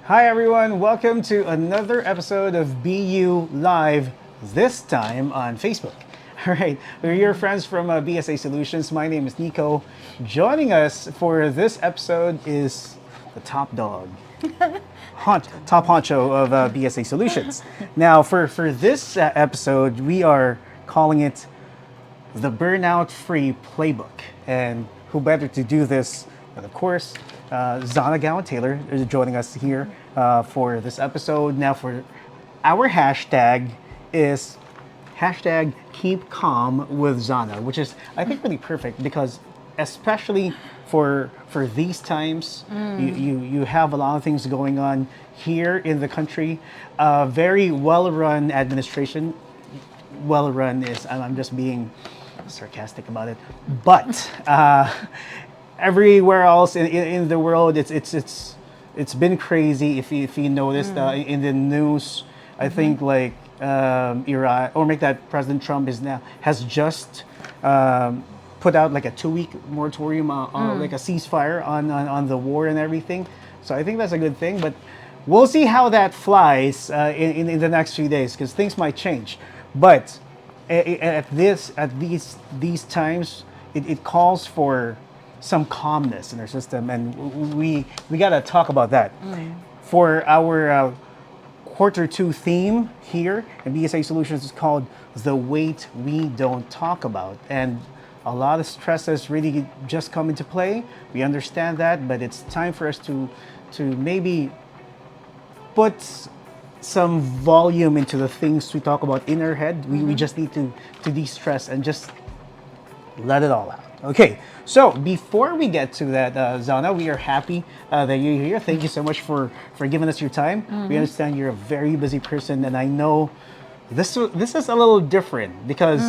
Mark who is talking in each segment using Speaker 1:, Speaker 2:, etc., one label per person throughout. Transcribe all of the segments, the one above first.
Speaker 1: Hi everyone, welcome to another episode of BeYou Live, this time on Facebook. All right, we're your friends from BSA Solutions. My name is Nico. Joining us for this episode is the top dog, top honcho of BSA Solutions. Now, for this episode, we are calling it the Burnout Free Playbook. And who better to do this than, of course, Zana Gawan-Taylor is joining us here for this episode. Now, for our hashtag is hashtag keep calm with Zana, which is, I think, really perfect because especially for these times, you have a lot of things going on here in the country. Very well-run administration. Well-run is, I'm just being sarcastic about it, but everywhere else in the world, it's been crazy. If you noticed in the news, I think like Iran or make that President Trump has just put out like a 2-week moratorium on like a ceasefire on the war and everything. So I think that's a good thing, but we'll see how that flies in the next few days because things might change. But at these times, it calls for some calmness in our system, and we gotta talk about that. For our Q2 theme here in BSA Solutions is called "The Weight We Don't Talk About," and a lot of stresses really just come into play. We understand that, but it's time for us to maybe put some volume into the things we talk about in our head. We just need to de-stress and just let it all out. Okay, so before we get to that, Zana, we are happy that you're here. Thank you so much for giving us your time. We understand you're a very busy person, and I know this is a little different because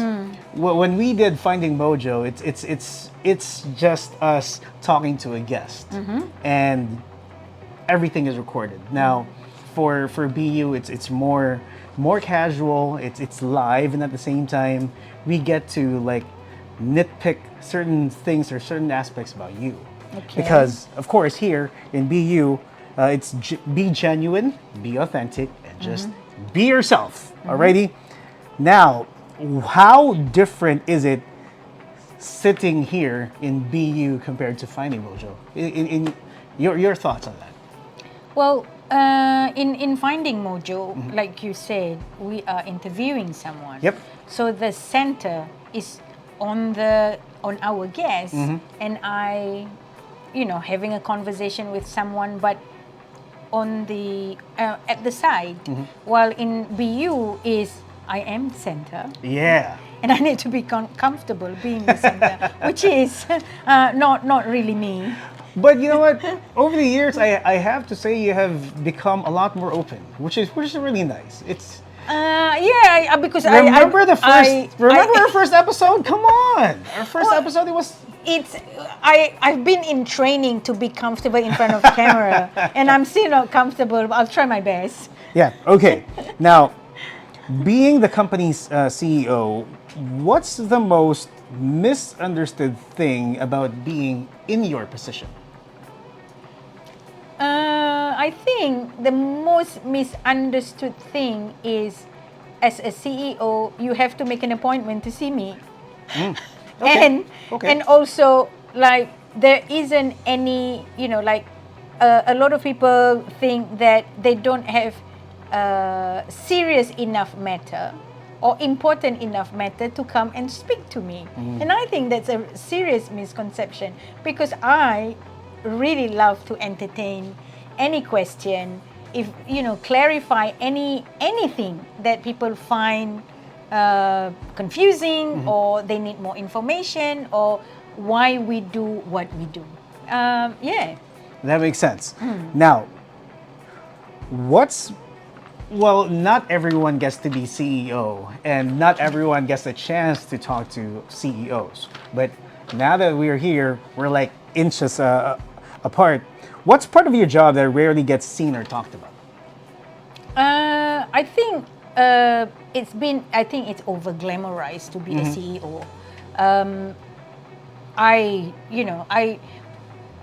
Speaker 1: when we did Finding Mojo, it's just us talking to a guest, and everything is recorded now. For BeYou, it's more casual. It's live, and at the same time, we get to like nitpick certain things or certain aspects about you.
Speaker 2: Okay.
Speaker 1: Because of course here in BeYou, be genuine, be authentic, and just be yourself. Alrighty. Now, how different is it sitting here in BeYou compared to Finding Mojo? In your thoughts on that?
Speaker 2: Well, in Finding Mojo, like you said, we are interviewing someone.
Speaker 1: Yep.
Speaker 2: So the center is on our guest, and I, having a conversation with someone, but on the at the side. While in BeYou is I am the center.
Speaker 1: Yeah.
Speaker 2: And I need to be comfortable being the center, which is not really me.
Speaker 1: But you know what? Over the years, I have to say you have become a lot more open, which is really nice. It's
Speaker 2: because
Speaker 1: remember our first episode? Come on, our first episode
Speaker 2: I've been in training to be comfortable in front of camera, and I'm still not comfortable. I'll try my best.
Speaker 1: Yeah. Okay. Now, being the company's CEO, what's the most misunderstood thing about being in your position?
Speaker 2: I think the most misunderstood thing is, as a CEO, you have to make an appointment to see me.
Speaker 1: Okay.
Speaker 2: And also, like, there isn't any, a lot of people think that they don't have serious enough matter or important enough matter to come and speak to me. And I think that's a serious misconception because I really love to entertain any question, if clarify anything that people find confusing or they need more information or why we do what we do. Yeah.
Speaker 1: That makes sense. Now, not everyone gets to be CEO, and not everyone gets a chance to talk to CEOs. But now that we're here, we're like inches apart. What's part of your job that rarely gets seen or talked about?
Speaker 2: I think it's over glamorized to be a CEO.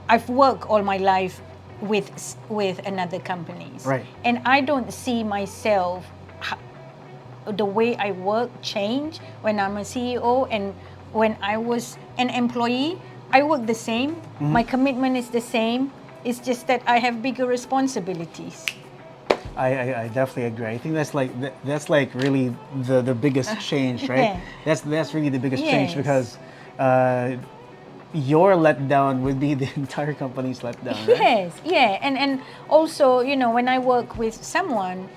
Speaker 2: I've worked all my life with another companies.
Speaker 1: Right.
Speaker 2: And I don't see myself the way I work change when I'm a CEO and when I was an employee. I work the same. My commitment is the same. It's just that I have bigger responsibilities.
Speaker 1: I definitely agree. I think that's like really the biggest change, right?
Speaker 2: Yeah.
Speaker 1: That's really the biggest change
Speaker 2: Yes.
Speaker 1: because your letdown would be the entire company's letdown, right?
Speaker 2: Yes, yeah, and also, when I work with someone,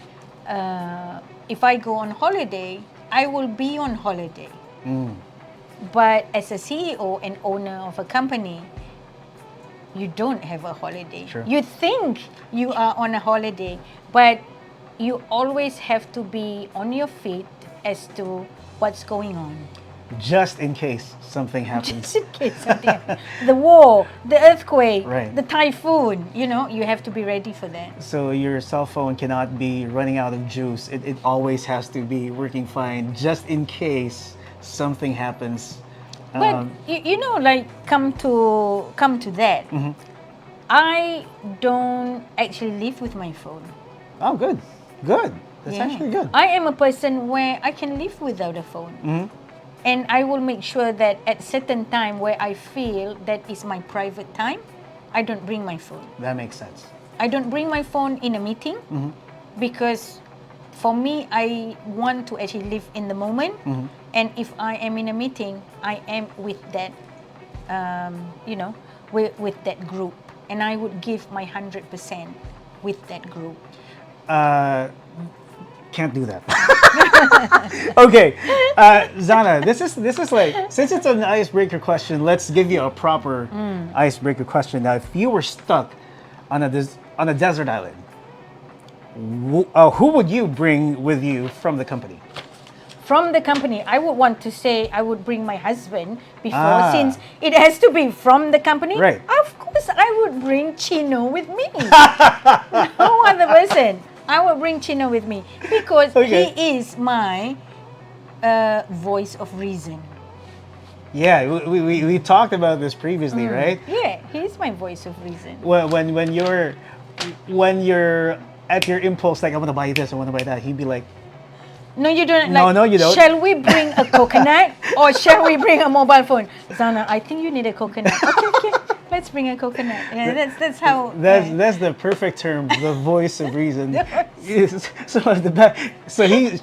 Speaker 2: if I go on holiday, I will be on holiday. But as a CEO and owner of a company, you don't have a holiday.
Speaker 1: Sure.
Speaker 2: You think you are on a holiday, but you always have to be on your feet as to what's going on.
Speaker 1: Just in case something happens.
Speaker 2: Just in case something happens. The war, the earthquake,
Speaker 1: Right.
Speaker 2: the typhoon, you have to be ready for that.
Speaker 1: So your cell phone cannot be running out of juice. It always has to be working fine, just in case something happens.
Speaker 2: But like come to that, I don't actually live with my phone.
Speaker 1: Oh, good. Good. That's
Speaker 2: Yeah.
Speaker 1: actually good.
Speaker 2: I am a person where I can live without a phone. And I will make sure that at certain time where I feel that is my private time, I don't bring my phone.
Speaker 1: That makes sense.
Speaker 2: I don't bring my phone in a meeting because for me, I want to actually live in the moment. And if I am in a meeting, I am with that, with that group. And I would give my 100% with that group.
Speaker 1: Can't do that. Okay, Zana, this is like, since it's an icebreaker question, let's give you a proper icebreaker question. Now, if you were stuck on a desert island, who would you bring with you from the company?
Speaker 2: From the company, I would want to say I would bring my husband before, since it has to be from the company.
Speaker 1: Right.
Speaker 2: Of course, I would bring Chino with me. No other person. I would bring Chino with me because
Speaker 1: Okay.
Speaker 2: he is my voice of reason.
Speaker 1: Yeah, we talked about this previously, right?
Speaker 2: Yeah, he is my voice of reason.
Speaker 1: When you're at your impulse, like I want to buy this, I want to buy that, he'd be like,
Speaker 2: No, you don't.
Speaker 1: No, no, you don't.
Speaker 2: Shall we bring a coconut or shall we bring a mobile phone? Zana, I think you need a coconut. Okay. Let's bring a coconut. Yeah, that's how.
Speaker 1: That's the perfect term, the voice of reason. Yes. So at the back,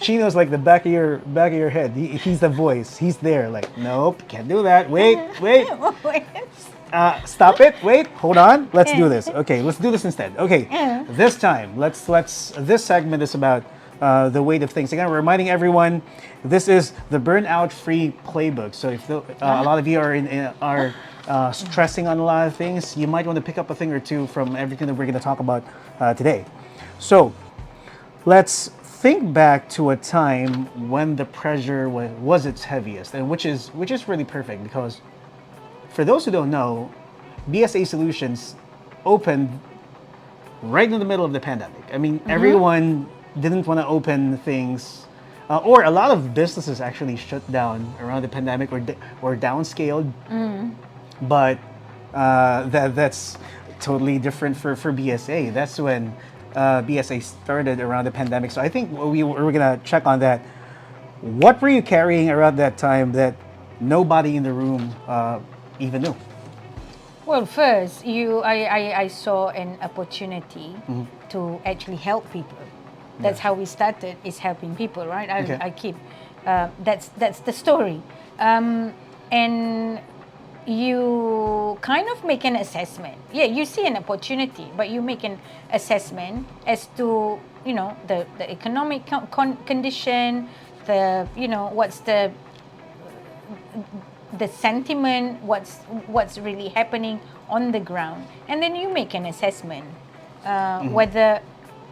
Speaker 1: Chino's like the back of your head. He's the voice. He's there. Like, nope, can't do that. Wait. Stop it. Wait. Hold on. Let's do this. Okay, let's do this instead. Okay. This time, let's. This segment is about the weight of things. Again, reminding everyone, this is the burnout-free playbook. So if a lot of you are stressing on a lot of things, you might want to pick up a thing or two from everything that we're going to talk about today. So let's think back to a time when the pressure was its heaviest, and which is really perfect because for those who don't know, BSA Solutions opened right in the middle of the pandemic. I mean, everyone didn't want to open things, or a lot of businesses actually shut down around the pandemic or downscaled. But that's totally different for BSA. That's when BSA started around the pandemic. So I think we're gonna check on that. What were you carrying around that time that nobody in the room even knew?
Speaker 2: Well, first, I saw an opportunity to actually help people. That's how we started, is helping people, right? I keep, that's the story. And you kind of make an assessment. Yeah, you see an opportunity, but you make an assessment as to, the economic condition, what's the sentiment, what's really happening on the ground. And then you make an assessment whether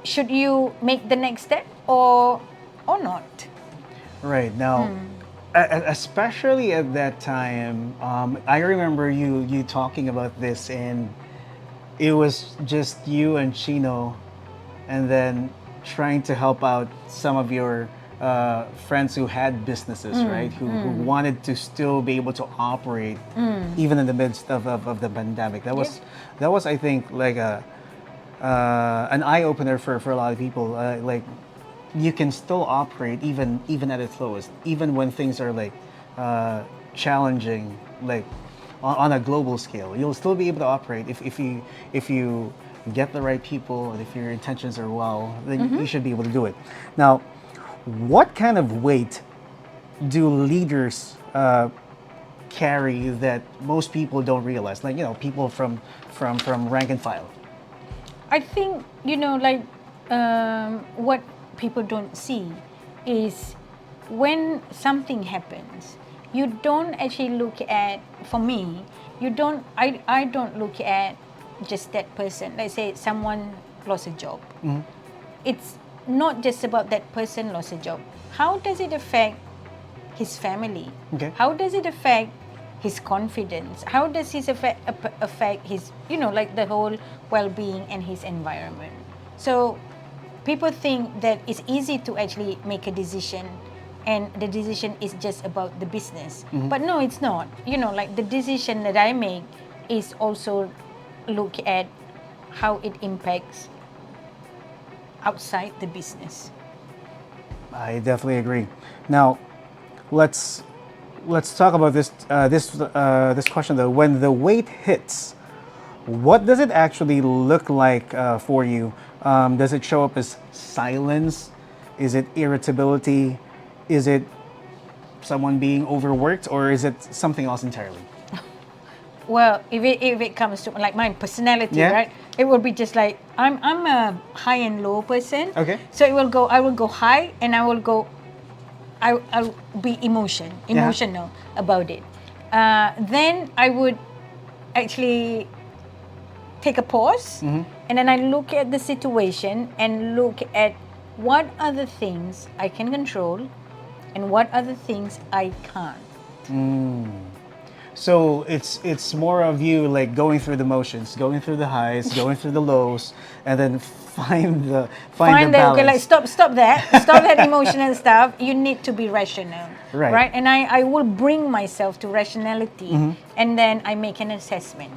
Speaker 2: should you make the next step or not.
Speaker 1: Right. Now, especially at that time, I remember you talking about this, and it was just you and Chino, and then trying to help out some of your friends who had businesses, right? Who wanted to still be able to operate even in the midst of the pandemic. That was I think like an eye opener for a lot of people. Like you can still operate even at its lowest, even when things are like challenging, like on a global scale. You'll still be able to operate if you get the right people and if your intentions are well, then you should be able to do it. Now, what kind of weight do leaders carry that most people don't realize? Like people from rank and file.
Speaker 2: I think, like what people don't see is when something happens, you don't actually look at, for me, I don't look at just that person. Let's say someone lost a job. It's not just about that person lost a job. How does it affect his family?
Speaker 1: Okay.
Speaker 2: How does it affect his confidence? How does it affect his, like the whole well-being and his environment? So people think that it's easy to actually make a decision and the decision is just about the business. But no, it's not. Like the decision that I make is also look at how it impacts outside the business.
Speaker 1: I definitely agree. Now, let's talk about this question though. When the weight hits, what does it actually look like for you? Does it show up as silence? Is it irritability? Is it someone being overworked, or is it something else entirely?
Speaker 2: Well, if it comes to like my personality,
Speaker 1: Yeah.
Speaker 2: right? It will be just like I'm a high and low person.
Speaker 1: Okay.
Speaker 2: So I will go high and I'll be emotional about it. Then I would actually take a pause and then I look at the situation and look at what other things I can control and what other things I can't.
Speaker 1: So it's more of you like going through the motions, going through the highs, going through the lows, and then find the balance.
Speaker 2: Okay, like stop that emotional stuff. You need to be rational,
Speaker 1: Right.
Speaker 2: And I will bring myself to rationality, and then I make an assessment.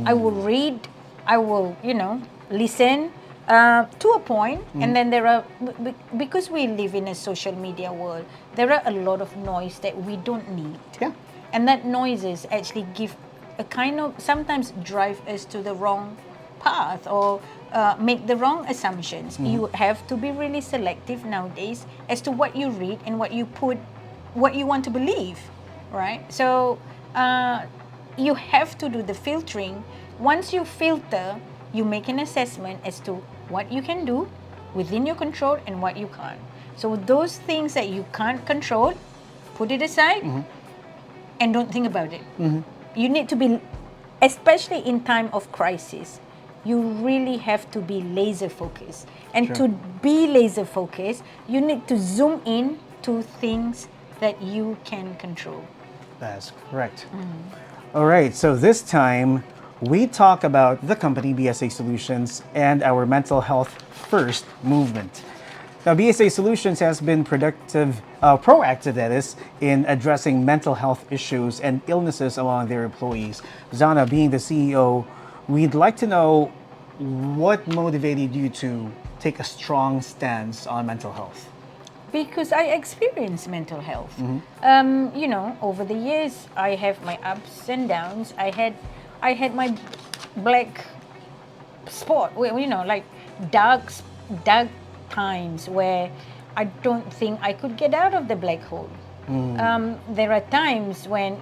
Speaker 2: I will read, I will listen to a point, and then there are because we live in a social media world, there are a lot of noise that we don't need.
Speaker 1: Yeah.
Speaker 2: And that noises actually give a kind of, sometimes drive us to the wrong path or make the wrong assumptions. You have to be really selective nowadays as to what you read and what you want to believe, right? So you have to do the filtering. Once you filter, you make an assessment as to what you can do within your control and what you can't. So those things that you can't control, put it aside and don't think about it. You need to be, especially in time of crisis, you really have to be laser focused. And
Speaker 1: Sure.
Speaker 2: to be laser focused, you need to zoom in to things that you can control.
Speaker 1: That's correct. All right, so this time we talk about the company BSA Solutions and our mental health first movement. Now, BSA Solutions has been proactive, that is, in addressing mental health issues and illnesses among their employees. Zana, being the CEO, we'd like to know what motivated you to take a strong stance on mental health.
Speaker 2: Because I experience mental health. Over the years, I have my ups and downs. I had my black spot, like dark times where I don't think I could get out of the black hole. There are times when,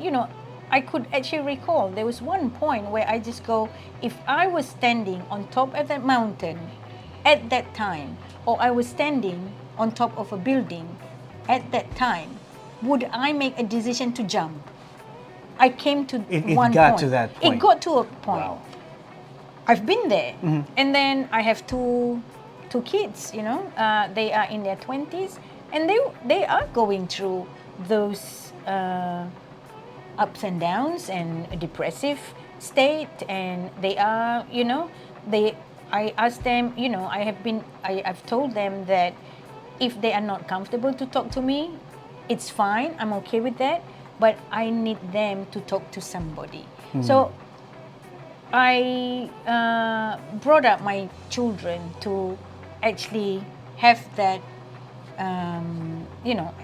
Speaker 2: I could actually recall there was one point where I just go, if I was standing on top of that mountain at that time, or I was standing on top of a building at that time, would I make a decision to jump? I came to one point.
Speaker 1: It got to that point.
Speaker 2: It got to a point.
Speaker 1: Wow.
Speaker 2: I've been there. And then I have two kids, they are in their 20s, and they are going through those ups and downs and a depressive state, and they are, I asked them, I've told them that if they are not comfortable to talk to me, it's fine, I'm okay with that, but I need them to talk to somebody. So I brought up my children to actually have that, I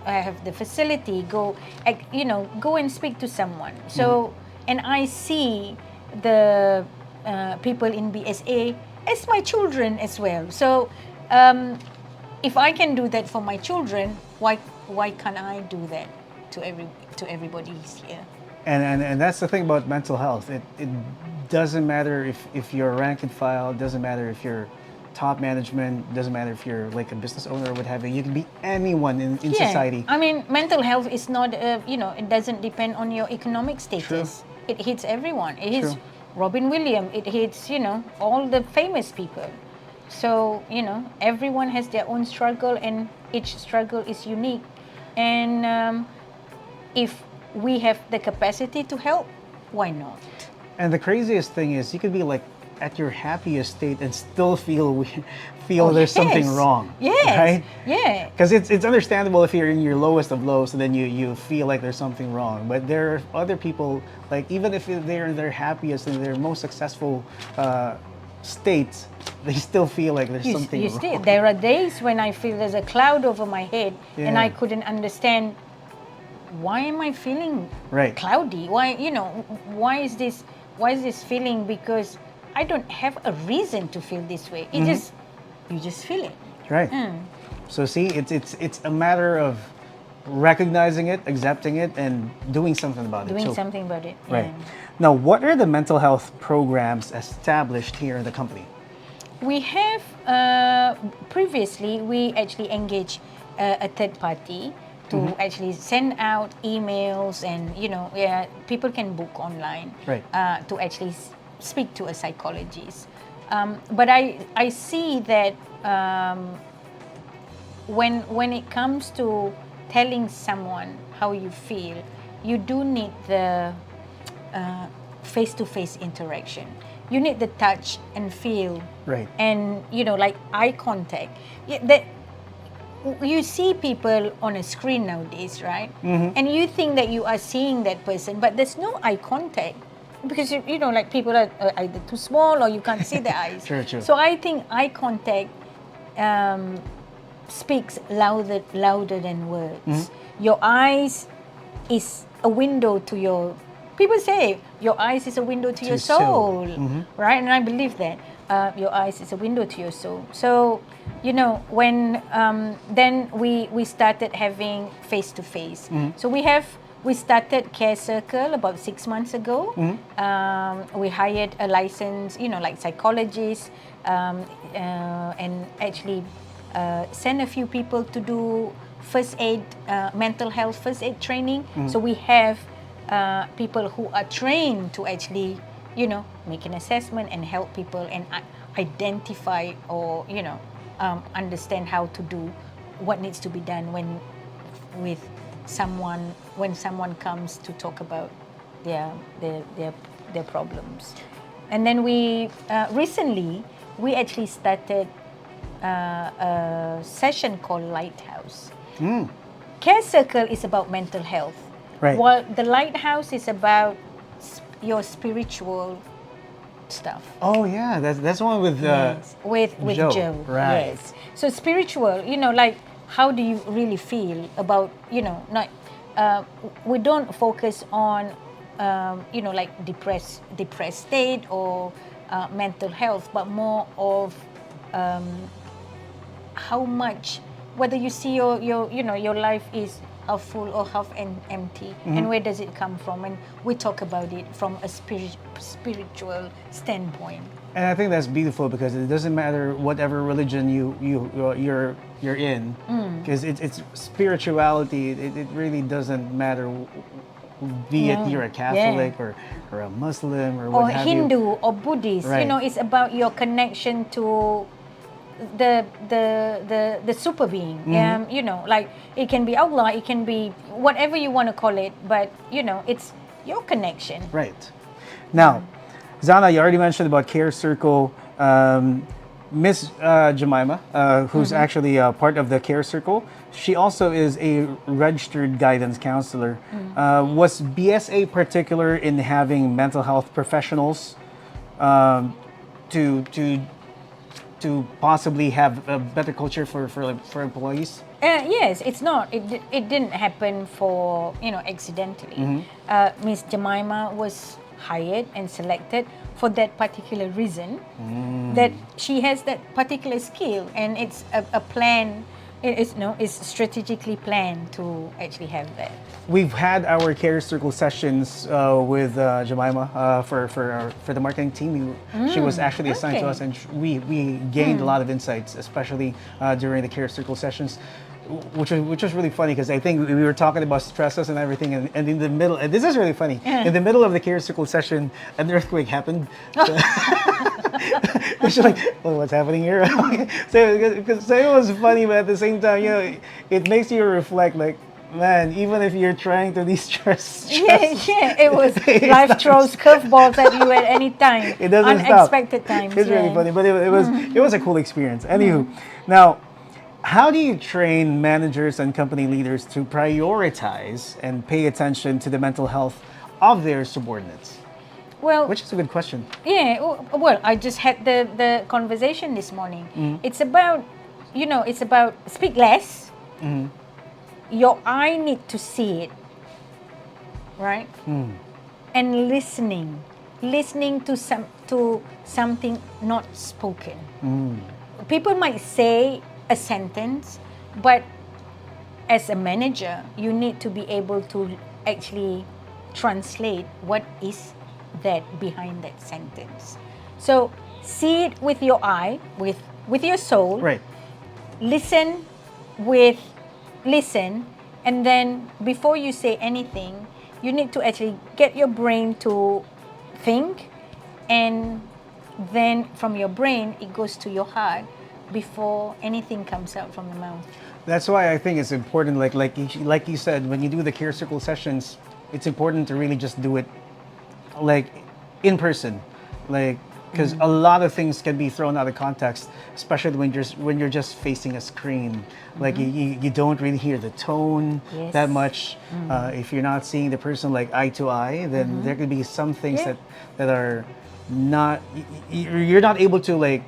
Speaker 2: have the facility, go and speak to someone. So, and I see the people in BSA as my children as well. So, if I can do that for my children, why can't I do that to everybody here?
Speaker 1: And that's the thing about mental health. It doesn't matter if you're rank and file, it doesn't matter if you're top management, it doesn't matter if you're like a business owner or what have you. You can be anyone in society.
Speaker 2: I mean, mental health is not, it doesn't depend on your economic status.
Speaker 1: True.
Speaker 2: It hits everyone. It hits
Speaker 1: True.
Speaker 2: Robin Williams. It hits, all the famous people. So, everyone has their own struggle, and each struggle is unique. And if we have the capacity to help, why not?
Speaker 1: And the craziest thing is, you could be like at your happiest state and still feel there's something
Speaker 2: Yes.
Speaker 1: wrong.
Speaker 2: Yes.
Speaker 1: Right?
Speaker 2: Yeah.
Speaker 1: Because it's understandable if you're in your lowest of lows, and then you feel like there's something wrong. But there are other people, like even if they're in their happiest and their most successful states, they still feel like there's something
Speaker 2: You
Speaker 1: wrong.
Speaker 2: still, there are days when I feel there's a cloud over my head, and
Speaker 1: Yeah.
Speaker 2: I couldn't understand, why am I feeling
Speaker 1: Right.
Speaker 2: cloudy? Why is this feeling? Because I don't have a reason to feel this way.
Speaker 1: Mm-hmm.
Speaker 2: You just feel it.
Speaker 1: Right. So see, it's a matter of recognizing it, accepting it, and doing something about it.
Speaker 2: Doing
Speaker 1: So-
Speaker 2: something about it.
Speaker 1: Right.
Speaker 2: Yeah.
Speaker 1: Now, what are the mental health programs established here in the company?
Speaker 2: We have previously we actually engaged a third party to actually send out emails, and people can book online,
Speaker 1: Right.
Speaker 2: to actually speak to a psychologist. But I see that when it comes to telling someone how you feel, you do need the face-to-face interaction. You need the touch and feel,
Speaker 1: Right.
Speaker 2: and like eye contact. That you see people on a screen nowadays, right? And you think that you are seeing that person, but there's no eye contact, because like people are either too small or you can't see their eyes.
Speaker 1: True, true.
Speaker 2: So I think eye contact speaks louder than words. Your eyes is a window to your. People say your eyes is a window to your soul, right? And I believe that your eyes is a window to your soul. So, when then we started having face to face. So we started Care Circle about 6 months ago. We hired a licensed, like psychologist, and actually send a few people to do first aid, mental health first aid training. So we have people who are trained to actually, make an assessment and help people and identify or, understand how to do what needs to be done when someone comes to talk about their problems. And then we recently we actually started a session called Lighthouse. Care Circle is about mental health.
Speaker 1: Right.
Speaker 2: While the Lighthouse is about your spiritual stuff.
Speaker 1: Oh yeah, that's one with
Speaker 2: with
Speaker 1: Joe.
Speaker 2: Joe.
Speaker 1: Right.
Speaker 2: Yes. So spiritual, like how do you really feel about, not we don't focus on like depressed state or mental health, but more of how much, whether you see your life is half full or half empty, and where does it come from, and we talk about it from a spiritual standpoint.
Speaker 1: And I think that's beautiful, because it doesn't matter whatever religion you're in, because it's spirituality. It really doesn't matter, be it you're a Catholic or a Muslim or what
Speaker 2: Or
Speaker 1: have
Speaker 2: Hindu
Speaker 1: you.
Speaker 2: or Buddhist.
Speaker 1: Right.
Speaker 2: It's about your connection to the super being. Like it can be Allah, it can be whatever you want to call it, but it's your connection.
Speaker 1: Right. Now, Zana, you already mentioned about Care Circle. Miss Jemima, who's actually part of the Care Circle, she also is a registered guidance counselor. Was BSA particular in having mental health professionals um, to possibly have a better culture for employees?
Speaker 2: Yes, it's not. It didn't happen for, accidentally. Miss Jemima was hired and selected for that particular reason, that she has that particular skill, and it's a plan. It's strategically planned to actually have that.
Speaker 1: We've had our Career Circle sessions with Jemima for the marketing team. She was actually assigned to
Speaker 2: okay.
Speaker 1: us, and we gained a lot of insights, especially during the Career Circle sessions, which was really funny because I think we were talking about stresses and everything, and in the middle, and this is really funny, in the middle of the Career Circle session, an earthquake happened. She's like, "Oh, what's happening here?" So it was funny, but at the same time, it makes you reflect, like, man, even if you're trying to de-stress,
Speaker 2: Yeah, it was life throws curveballs at you at any time.
Speaker 1: it doesn't stop.
Speaker 2: Unexpected times.
Speaker 1: It's really funny, but it was a cool experience. Anywho, now, how do you train managers and company leaders to prioritize and pay attention to the mental health of their subordinates?
Speaker 2: Well,
Speaker 1: Which is a good question.
Speaker 2: yeah, well, I just had the conversation this morning. It's about, it's about speak less. Your eye need to see it, right? And listening to something not spoken. People might say a sentence, but as a manager, you need to be able to actually translate what is that behind that sentence. So see it with your eye, with your soul.
Speaker 1: Right.
Speaker 2: Listen, and then before you say anything, you need to actually get your brain to think, and then from your brain it goes to your heart before anything comes out from the mouth.
Speaker 1: That's why I think it's important, like you said, when you do the Care Circle sessions, it's important to really just do it like in person, like, because a lot of things can be thrown out of context, especially when you're just facing a screen. Like you don't really hear the tone
Speaker 2: Yes.
Speaker 1: that much. If you're not seeing the person like eye to eye, then there could be some things
Speaker 2: Yeah.
Speaker 1: that are not, you're not able to like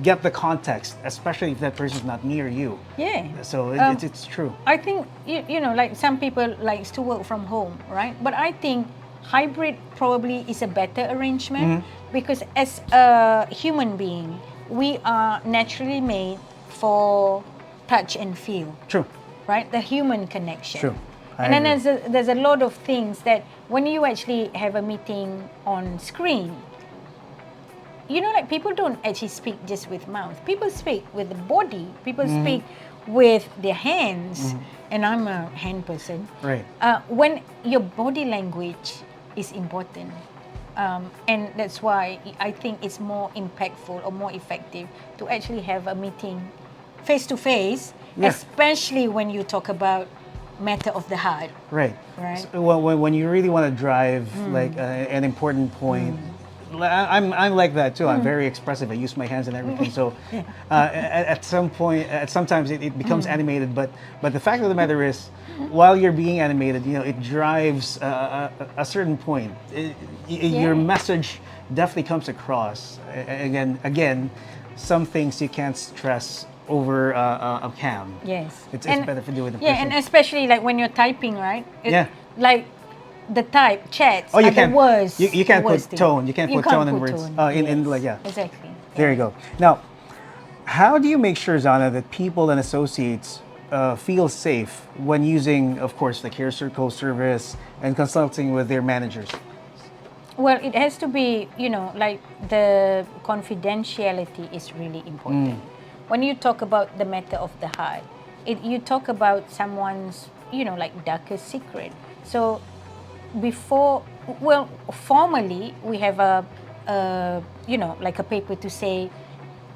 Speaker 1: get the context, especially if that person's not near you.
Speaker 2: Yeah.
Speaker 1: So it's true.
Speaker 2: I think like some people likes to work from home, right? But I think hybrid probably is a better arrangement, because as a human being, we are naturally made for touch and feel,
Speaker 1: True.
Speaker 2: right? The human connection.
Speaker 1: True. I
Speaker 2: And then
Speaker 1: agree.
Speaker 2: there's a lot of things that when you actually have a meeting on screen, like people don't actually speak just with mouth. People speak with the body. People speak with their hands. And I'm a hand person.
Speaker 1: Right.
Speaker 2: When your body language is important. And that's why I think it's more impactful or more effective to actually have a meeting face to face,
Speaker 1: Yeah.
Speaker 2: especially when you talk about matter of the heart.
Speaker 1: Right.
Speaker 2: Right.
Speaker 1: So, when you really want to drive like an important point, I'm like that too. I'm very expressive. I use my hands and everything. So at some point, sometimes it becomes animated. But the fact of the matter is, while you're being animated, it drives a certain point. Your message definitely comes across. Again, some things you can't stress over a cam.
Speaker 2: Yes.
Speaker 1: It's better to do it in
Speaker 2: Yeah,
Speaker 1: person.
Speaker 2: and especially like when you're typing, right?
Speaker 1: Yeah.
Speaker 2: Like the chats
Speaker 1: Oh, you
Speaker 2: are
Speaker 1: can't.
Speaker 2: the worst.
Speaker 1: You can't
Speaker 2: worst
Speaker 1: put
Speaker 2: thing.
Speaker 1: tone. You can't put tone in words. In
Speaker 2: Yes,
Speaker 1: like yeah.
Speaker 2: Exactly.
Speaker 1: There you go. Now, how do you make sure, Zana, that people and associates feel safe when using, of course, the Care Circle service and consulting with their managers?
Speaker 2: Well, it has to be, like the confidentiality is really important. When you talk about the matter of the heart, you talk about someone's, like darkest secret. So formally, we have like a paper to say,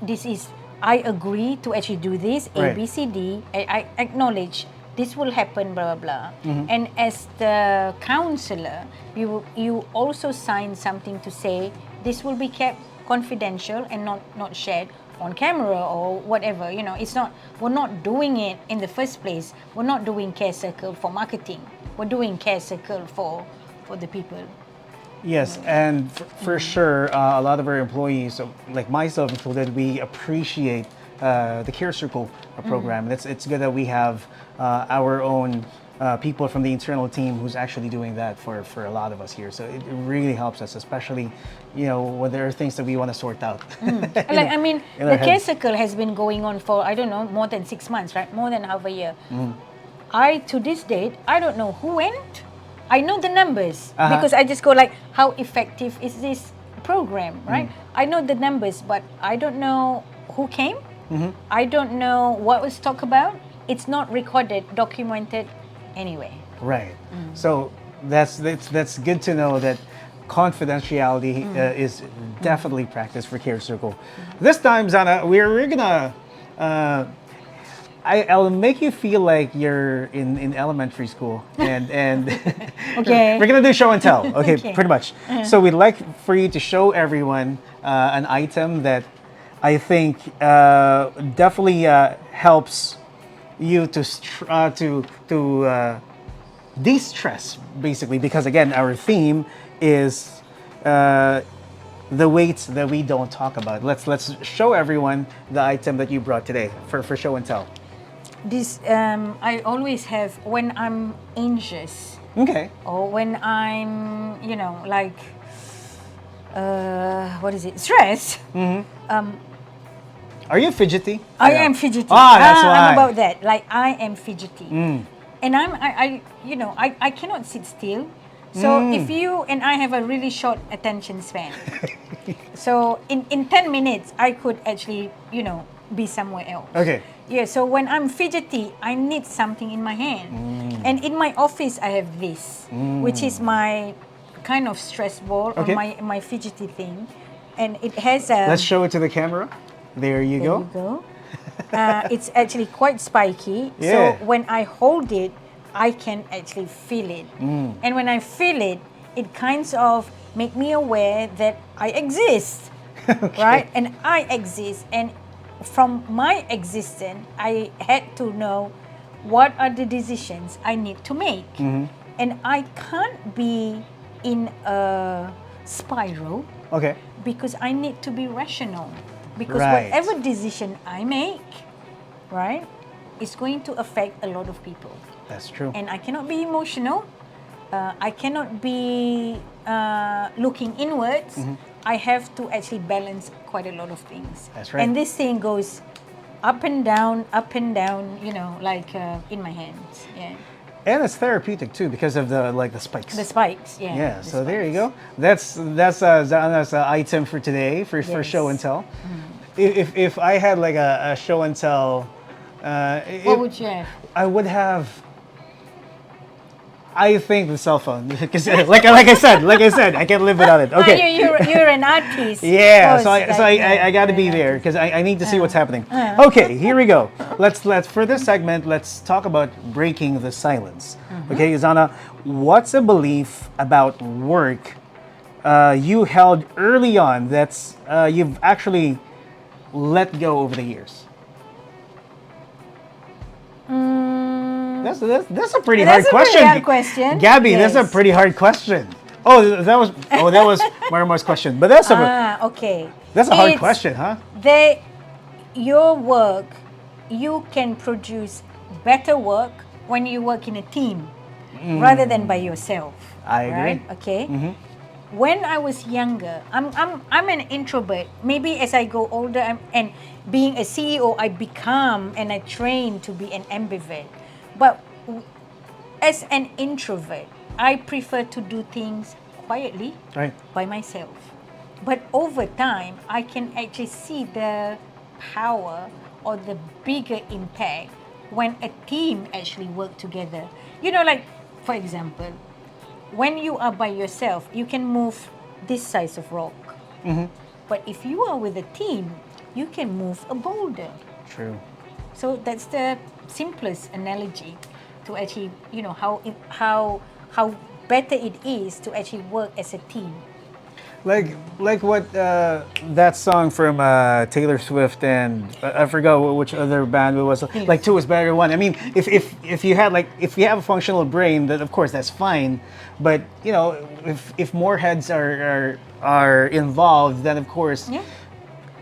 Speaker 2: this is, I agree to actually do this, A,
Speaker 1: Right.
Speaker 2: B, C, D, I acknowledge this will happen, blah, blah, blah. And as the counselor, you also sign something to say, this will be kept confidential and not shared on camera or whatever. We're not doing it in the first place. We're not doing Care Circle for marketing. We're doing Care Circle for the people.
Speaker 1: Yes, and for sure, a lot of our employees, so like myself included, we appreciate the Care Circle program. It's good that we have our own people from the internal team who's actually doing that for a lot of us here. So it really helps us, especially when there are things that we want to sort out.
Speaker 2: Like, I mean,
Speaker 1: in
Speaker 2: the
Speaker 1: our
Speaker 2: Care
Speaker 1: heads.
Speaker 2: Circle has been going on for, I don't know, more than 6 months, right? More than half a year. I, to this date, I don't know who went. I know the numbers because I just go like, how effective is this program, right? I know the numbers, but I don't know who came. I don't know what was talked about. It's not recorded, documented anyway.
Speaker 1: Right. So that's good to know that confidentiality is definitely practiced for Care Circle. This time, Zana, we're gonna. I'll make you feel like you're in elementary school, and
Speaker 2: Okay.
Speaker 1: we're gonna do show and tell. Okay,
Speaker 2: Okay.
Speaker 1: pretty much. So we'd like for you to show everyone an item that I think definitely helps you to de-stress, basically, because again, our theme is the weights that we don't talk about. Let's show everyone the item that you brought today for show and tell.
Speaker 2: This I always have when I'm anxious
Speaker 1: Okay.
Speaker 2: or when I'm, like, what is it? Stressed.
Speaker 1: Are you fidgety?
Speaker 2: I am fidgety.
Speaker 1: That's why.
Speaker 2: I'm about that. Like, I am fidgety. And I cannot sit still. So if you and I have a really short attention span. So in 10 minutes, I could actually, be somewhere else.
Speaker 1: Okay.
Speaker 2: Yeah, so when I'm fidgety, I need something in my hand. And in my office, I have this, which is my kind of stress ball
Speaker 1: Okay.
Speaker 2: or my fidgety thing. And it has a...
Speaker 1: Let's show it to the camera. There you
Speaker 2: There
Speaker 1: go.
Speaker 2: you go. It's actually quite spiky.
Speaker 1: Yeah.
Speaker 2: So when I hold it, I can actually feel it. And when I feel it, it kinds of make me aware that I exist, right? And I exist. And from my existence, I had to know what are the decisions I need to make. And I can't be in a spiral
Speaker 1: Okay.
Speaker 2: because I need to be rational. Because
Speaker 1: Right.
Speaker 2: whatever decision I make, right, is going to affect a lot of people.
Speaker 1: That's true.
Speaker 2: And I cannot be emotional. I cannot be looking inwards. I have to actually balance quite a lot of things.
Speaker 1: That's right.
Speaker 2: And this thing goes up and down, like in my hands. Yeah.
Speaker 1: And it's therapeutic too because of the spikes.
Speaker 2: The spikes, yeah.
Speaker 1: Yeah,
Speaker 2: the
Speaker 1: so there you
Speaker 2: spikes.
Speaker 1: go. That's Zana's item for today for
Speaker 2: Yes.
Speaker 1: show and tell. If I had like a show and tell,
Speaker 2: What would you have?
Speaker 1: I would have. I think the cell phone because like I said, I can't live without it. Okay.
Speaker 2: You're an artist.
Speaker 1: Yeah,
Speaker 2: of
Speaker 1: so
Speaker 2: course,
Speaker 1: I got to be
Speaker 2: you're an
Speaker 1: there
Speaker 2: artist.
Speaker 1: because I need to see what's happening. Okay, here we go. Let's for this segment, let's talk about breaking the silence. Okay, Zana, what's a belief about work you held early on that's you've actually let go over the years? That's a pretty
Speaker 2: That's
Speaker 1: hard
Speaker 2: a
Speaker 1: question.
Speaker 2: pretty hard question.
Speaker 1: Gabby, that's a
Speaker 2: Yes.
Speaker 1: pretty hard question. That was Marimo's question, but that's
Speaker 2: Okay.
Speaker 1: that's a hard
Speaker 2: It's-
Speaker 1: question, huh?
Speaker 2: Your work, you can produce better work when you work in a team rather than by yourself.
Speaker 1: I agree.
Speaker 2: Right? Okay. When I was younger, I'm an introvert. Maybe as I go older, and being a CEO, I become and I train to be an ambivert. But as an introvert, I prefer to do things quietly
Speaker 1: Right.
Speaker 2: by myself. But over time, I can actually see the power or the bigger impact when a team actually work together. Like, for example, when you are by yourself, you can move this size of rock. But if you are with a team, you can move a boulder.
Speaker 1: True.
Speaker 2: So that's the simplest analogy to actually, how better it is to actually work as a team.
Speaker 1: like what that song from Taylor Swift and I forgot which other band it was. Like two is better than one. I mean, if you had like if you have a functional brain, then of course that's fine. But you know, if more heads are involved, then of course
Speaker 2: Yeah.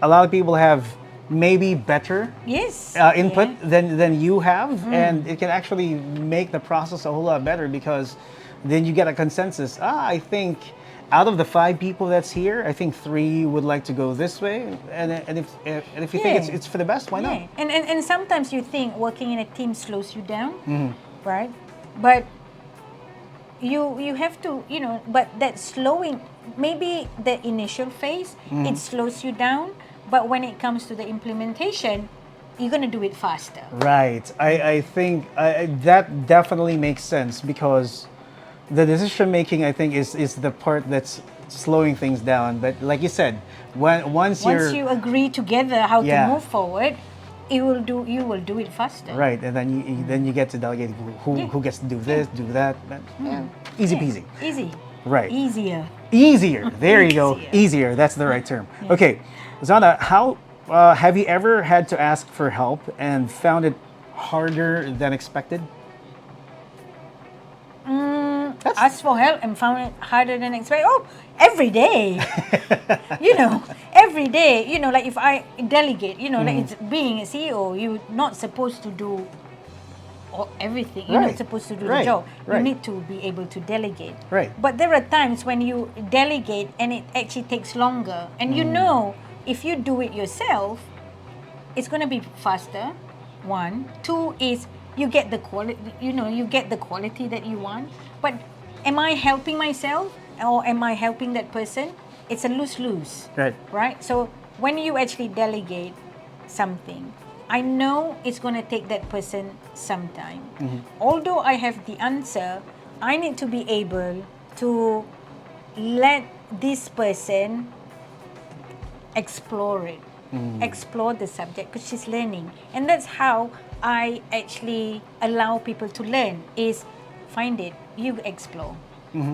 Speaker 1: a lot of people have maybe better
Speaker 2: Yes.
Speaker 1: input
Speaker 2: Yeah.
Speaker 1: than you have, and it can actually make the process a whole lot better because then you get a consensus. I think out of the 5 people that's here, I think 3 would like to go this way, and if you think
Speaker 2: Yeah.
Speaker 1: it's for the best, why not?
Speaker 2: Yeah. And sometimes you think working in a team slows you down,
Speaker 1: Mm-hmm.
Speaker 2: right? But you have to, you know, but that slowing, maybe the initial phase,
Speaker 1: Mm-hmm.
Speaker 2: it slows you down, but when it comes to the implementation, you're going to do it faster.
Speaker 1: Right. I think that definitely makes sense because the decision making, I think, is the part that's slowing things down. But like you said, once you're
Speaker 2: Once you agree together how
Speaker 1: Yeah.
Speaker 2: to move forward, you will do it faster.
Speaker 1: right, and then you get to delegate
Speaker 2: Yeah.
Speaker 1: who gets to do this, do that. But, easy peasy.
Speaker 2: Easy.
Speaker 1: Right.
Speaker 2: Easier.
Speaker 1: Easier. There you go.
Speaker 2: Easier.
Speaker 1: Easier. That's the right term. Okay, Zana, how have you ever had to ask for help and found it harder than expected?
Speaker 2: Asked for help and found it harder than expected. Oh, every day. You know, every day. You know, like if I delegate, you know, like it's being a CEO, you're not supposed to do everything. You're
Speaker 1: Right.
Speaker 2: not supposed to do
Speaker 1: Right.
Speaker 2: the job.
Speaker 1: Right.
Speaker 2: You need to be able to delegate.
Speaker 1: Right.
Speaker 2: But there are times when you delegate and it actually takes longer. And you know, if you do it yourself, it's going to be faster. 1, 2 is you get the quality. You know, you get the quality that you want. But am I helping myself or am I helping that person? It's a lose-lose.
Speaker 1: Right.
Speaker 2: Right? So when you actually delegate something, I know it's going to take that person some time. Although I have the answer, I need to be able to let this person explore it, explore the subject because she's learning. And that's how I actually allow people to learn is find it, you explore.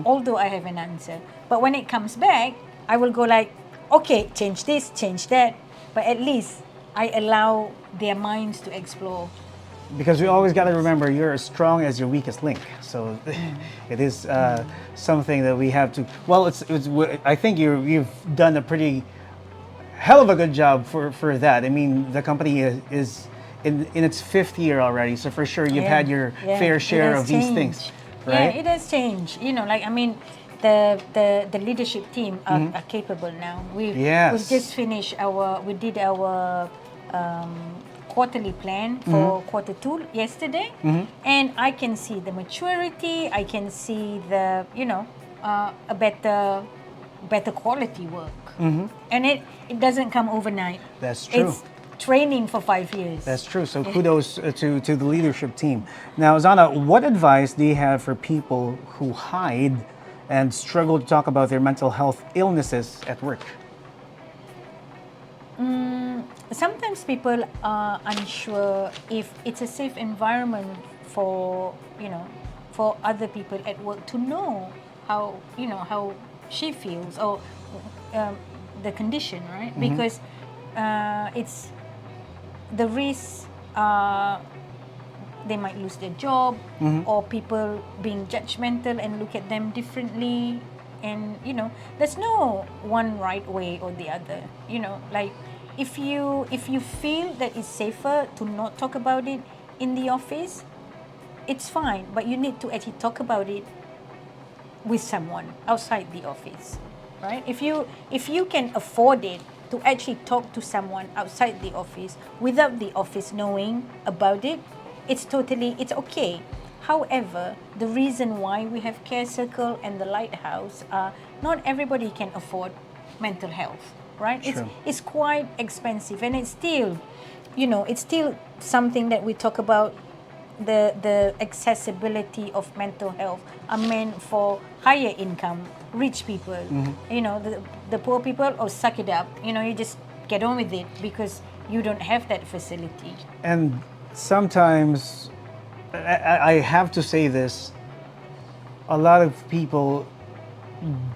Speaker 2: Although I have an answer. But when it comes back, I will go like, okay, change this, change that. But at least I allow their minds to explore.
Speaker 1: Because we always got to remember you're as strong as your weakest link. So it is something that we have to. Well, I think you've done a pretty hell of a good job for that. I mean, the company is in its 5th year already, so for sure you've had your fair
Speaker 2: it
Speaker 1: share
Speaker 2: has
Speaker 1: of these
Speaker 2: changed.
Speaker 1: things, right?
Speaker 2: Yeah, it has changed. You know, like I mean, the leadership team are capable now. We've just finished we did our quarterly plan for quarter 2 yesterday, and I can see the maturity. I can see the a better quality work, and it doesn't come overnight.
Speaker 1: That's true.
Speaker 2: It's training for 5 years.
Speaker 1: That's true. So kudos to the leadership team. Now, Zana, what advice do you have for people who hide and struggle to talk about their mental health illnesses at work?
Speaker 2: Sometimes people are unsure if it's a safe environment for for other people at work to know how how she feels or the condition, right? Because it's the risk. They might lose their job, or people being judgmental and look at them differently, and there's no one right way or the other. Like if you feel that it's safer to not talk about it in the office, it's fine, but you need to actually talk about it with someone outside the office, right? If you can afford it to actually talk to someone outside the office without the office knowing about it, it's okay. However, the reason why we have Care Circle and the Lighthouse, not everybody can afford mental health, right?
Speaker 1: True.
Speaker 2: It's quite expensive, and it's still, it's still something that we talk about. The accessibility of mental health are meant for higher income, rich people. The poor people, suck it up. You just get on with it because you don't have that facility.
Speaker 1: And sometimes, I have to say this, a lot of people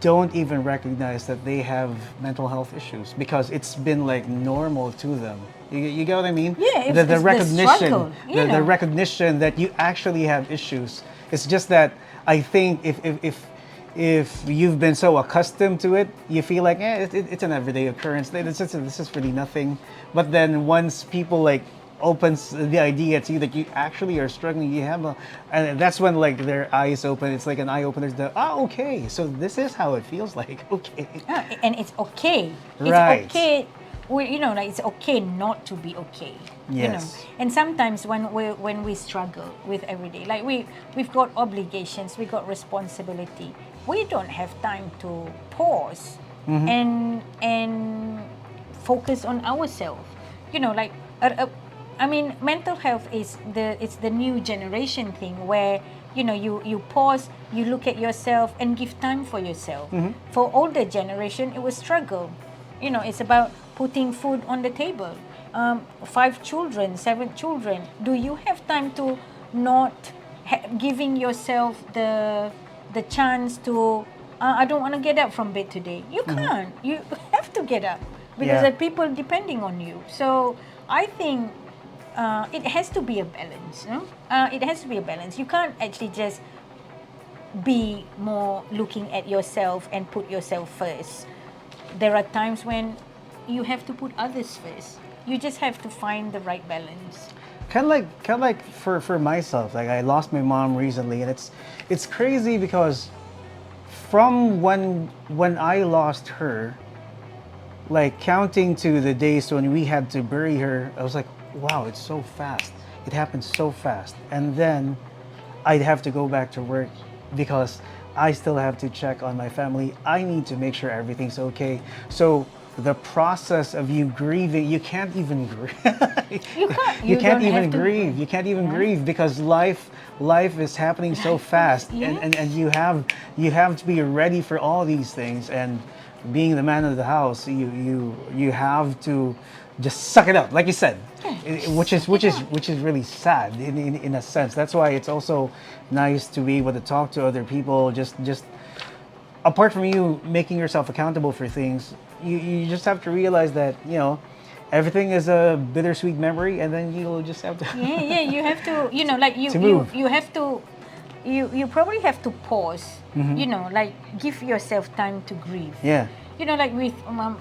Speaker 1: don't even recognize that they have mental health issues because it's been like normal to them. You get what I mean?
Speaker 2: Yeah, it's
Speaker 1: the
Speaker 2: the
Speaker 1: recognition,
Speaker 2: struggle, you
Speaker 1: the
Speaker 2: know.
Speaker 1: recognition that you actually have issues. It's just that I think if you've been so accustomed to it, you feel like it's an everyday occurrence. This is really nothing. But then once people like opens the idea to you that you actually are struggling, you have a, and that's when like their eyes open. It's like an eye opener. Okay, so this is how it feels like. Okay,
Speaker 2: And it's okay.
Speaker 1: Right.
Speaker 2: It's okay. Like it's okay not to be okay. You know.
Speaker 1: Yes.
Speaker 2: And sometimes when we struggle with everyday, like we've got obligations, we got responsibility. We don't have time to pause and focus on ourselves. Like I mean, mental health is it's the new generation thing where you pause, you look at yourself and give time for yourself. For older generation, it was struggle. It's about putting food on the table. 5 children, 7 children. Do you have time to not giving yourself the chance to? I don't want to get up from bed today. You can't. You have to get up because
Speaker 1: Yeah.
Speaker 2: there are people depending on you. So I think it has to be a balance. No, it has to be a balance. You can't actually just be more looking at yourself and put yourself first. There are times when you have to put others first. You just have to find the right balance.
Speaker 1: kind of like for myself. Like I lost my mom recently, and it's crazy because from when I lost her, like counting to the days when we had to bury her, I was like, wow, it's so fast. It happened so fast. And then I'd have to go back to work because I still have to check on my family. I need to make sure everything's okay. So the process of you grieving, you can't even grieve.
Speaker 2: You can't.
Speaker 1: You can't
Speaker 2: don't
Speaker 1: even
Speaker 2: have to-
Speaker 1: grieve. You can't even grieve because life is happening so fast, and you have to be ready for all these things. And being the man of the house, you have to just suck it up, like you said, which is really sad in a sense. That's why it's also nice to be able to talk to other people. Just apart from you making yourself accountable for things, you just have to realize that everything is a bittersweet memory, and then you'll just have to
Speaker 2: Yeah, you have to, like
Speaker 1: To move.
Speaker 2: you have to, you probably have to pause, like give yourself time to grieve.
Speaker 1: yeah.
Speaker 2: Like with mom,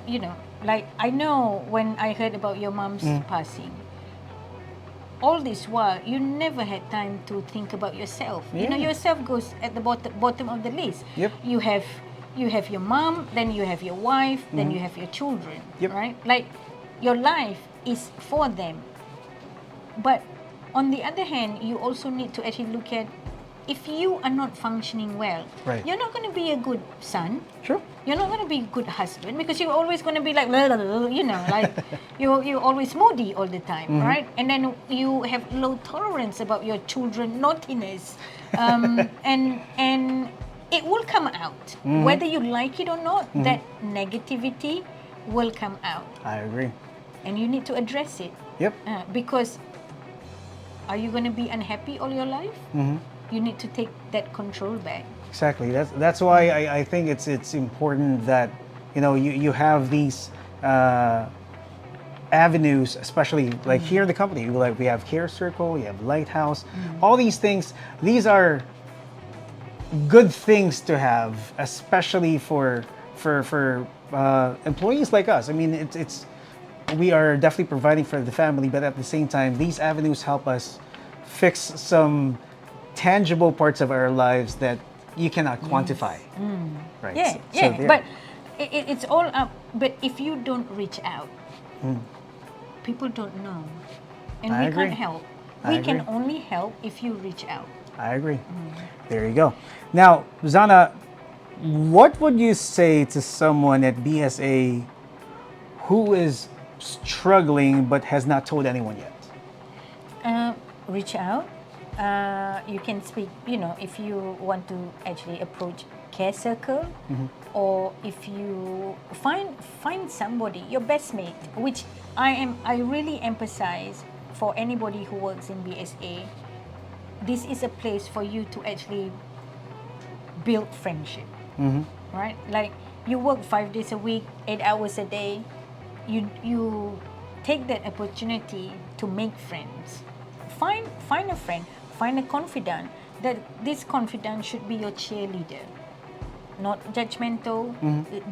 Speaker 2: like I know when I heard about your mom's passing, all this while you never had time to think about yourself.
Speaker 1: Yeah.
Speaker 2: Yourself goes at the bottom of the list.
Speaker 1: Yep.
Speaker 2: You have your mom, then you have your wife, then you have your children.
Speaker 1: Yep.
Speaker 2: Right? Like your life is for them. But on the other hand, you also need to actually look at if you are not functioning well,
Speaker 1: Right.
Speaker 2: you're not going to be a good son.
Speaker 1: Sure.
Speaker 2: You're not going to be a good husband because you're always going to be like, like you're always moody all the time, right? And then you have low tolerance about your children naughtiness, and it will come out whether you like it or not. That negativity will come out,
Speaker 1: I agree.
Speaker 2: and you need to address it.
Speaker 1: Yep.
Speaker 2: Because are you going to be unhappy all your life? You need to take that control back.
Speaker 1: Exactly. That's why I think it's important that you have these avenues, especially like here in the company. Like we have Care Circle, we have Lighthouse, all these things. These are good things to have, especially for employees like us. I mean, it's we are definitely providing for the family, but at the same time, these avenues help us fix some tangible parts of our lives that you cannot quantify. Right.
Speaker 2: Yeah,
Speaker 1: So
Speaker 2: yeah. But it's all up. But if you don't reach out, people don't know, and
Speaker 1: I
Speaker 2: we
Speaker 1: agree.
Speaker 2: can't help.
Speaker 1: I
Speaker 2: We can
Speaker 1: agree.
Speaker 2: only help if you reach out.
Speaker 1: I agree. There you go. Now, Zana, what would you say to someone at BSA who is struggling but has not told anyone yet?
Speaker 2: Reach out. You can speak. If you want to actually approach Care Circle, or if you find somebody, your best mate, which I really emphasize for anybody who works in BSA. This is a place for you to actually build friendship. right? Like you work 5 days a week, 8 hours a day. You take that opportunity to make friends. Find a friend, find a confidant. That this confidant should be your cheerleader, not judgmental.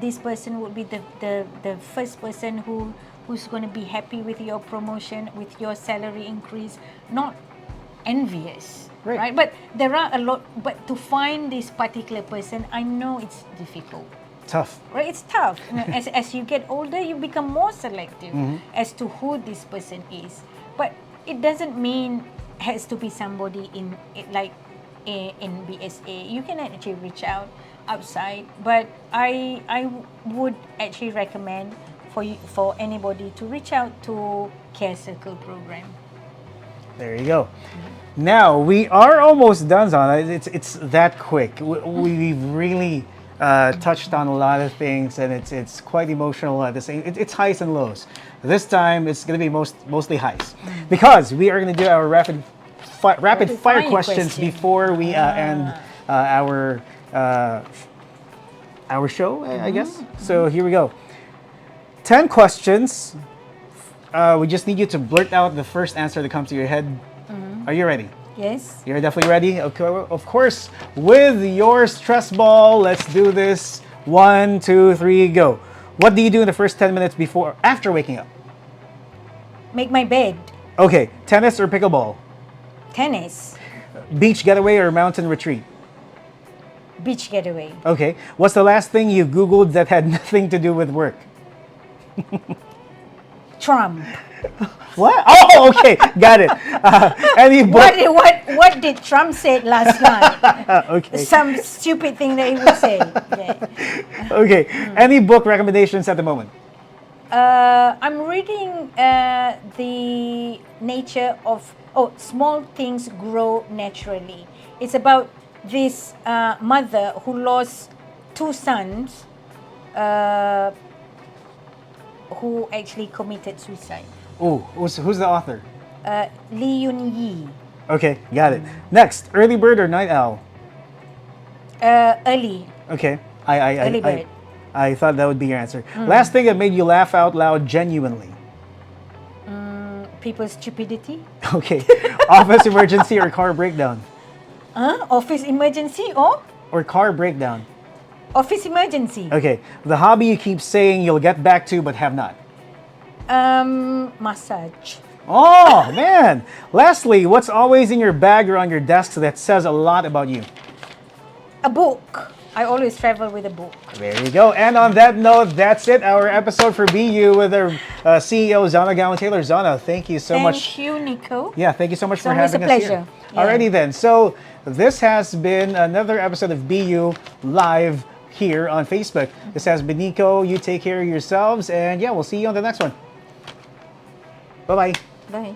Speaker 2: This person would be the first person who's going to be happy with your promotion, with your salary increase, not envious.
Speaker 1: Right.
Speaker 2: But there are a lot, but to find this particular person, I know it's difficult.
Speaker 1: Tough.
Speaker 2: Right, it's tough. You know, as you get older, you become more selective as to who this person is. But it doesn't mean has to be somebody in BSA. You can actually reach out outside. But I would actually recommend for anybody to reach out to Care Circle program.
Speaker 1: There you go. Now we are almost done, Zana. It's that quick. We've really touched on a lot of things, and it's quite emotional at the same. It's highs and lows. This time it's going to be mostly highs because we are going to do our rapid fire questions before we end our show, I guess. So here we go. 10 questions. We just need you to blurt out the first answer that comes to your head. Are you ready?
Speaker 2: Yes.
Speaker 1: You're definitely ready? Okay, of course. With your stress ball, let's do this. 1, 2, 3, go. What do you do in the first 10 minutes after waking up?
Speaker 2: Make my bed.
Speaker 1: Okay, tennis or pickleball?
Speaker 2: Tennis.
Speaker 1: Beach getaway or mountain retreat?
Speaker 2: Beach getaway.
Speaker 1: Okay, what's the last thing you Googled that had nothing to do with work?
Speaker 2: Trump.
Speaker 1: What? Oh, okay, got it. Any book?
Speaker 2: What did Trump say last night?
Speaker 1: Okay.
Speaker 2: Some stupid thing that he would say. Yeah.
Speaker 1: Okay. Any book recommendations at the moment?
Speaker 2: I'm reading The Nature of Small Things Grow Naturally. It's about this mother who lost 2 sons who actually committed suicide.
Speaker 1: Oh, who's the author?
Speaker 2: Lee Yun Yi.
Speaker 1: Okay, got it. Next, early bird or night owl?
Speaker 2: Early.
Speaker 1: Okay.
Speaker 2: Early bird.
Speaker 1: I thought that would be your answer. Last thing that made you laugh out loud genuinely?
Speaker 2: People's stupidity.
Speaker 1: Okay. Office emergency or car breakdown?
Speaker 2: Office emergency or?
Speaker 1: Or car breakdown?
Speaker 2: Office emergency.
Speaker 1: Okay. The hobby you keep saying you'll get back to but have not?
Speaker 2: Massage.
Speaker 1: Oh, man. Lastly, what's always in your bag or on your desk that says a lot about you?
Speaker 2: A book. I always travel with a book.
Speaker 1: There you go. And on that note, that's it. Our episode for BeYou with our CEO, Zana Gawan-Taylor. Zana, thank you so much.
Speaker 2: Thank you, Nico.
Speaker 1: Yeah, thank you so much
Speaker 2: It's
Speaker 1: for
Speaker 2: always
Speaker 1: having
Speaker 2: a
Speaker 1: us
Speaker 2: pleasure.
Speaker 1: here.
Speaker 2: Yeah.
Speaker 1: Alrighty then. So this has been another episode of BeYou live here on Facebook. This has been Nico. You take care of yourselves, and yeah, we'll see you on the next one. Bye-bye.
Speaker 2: Bye.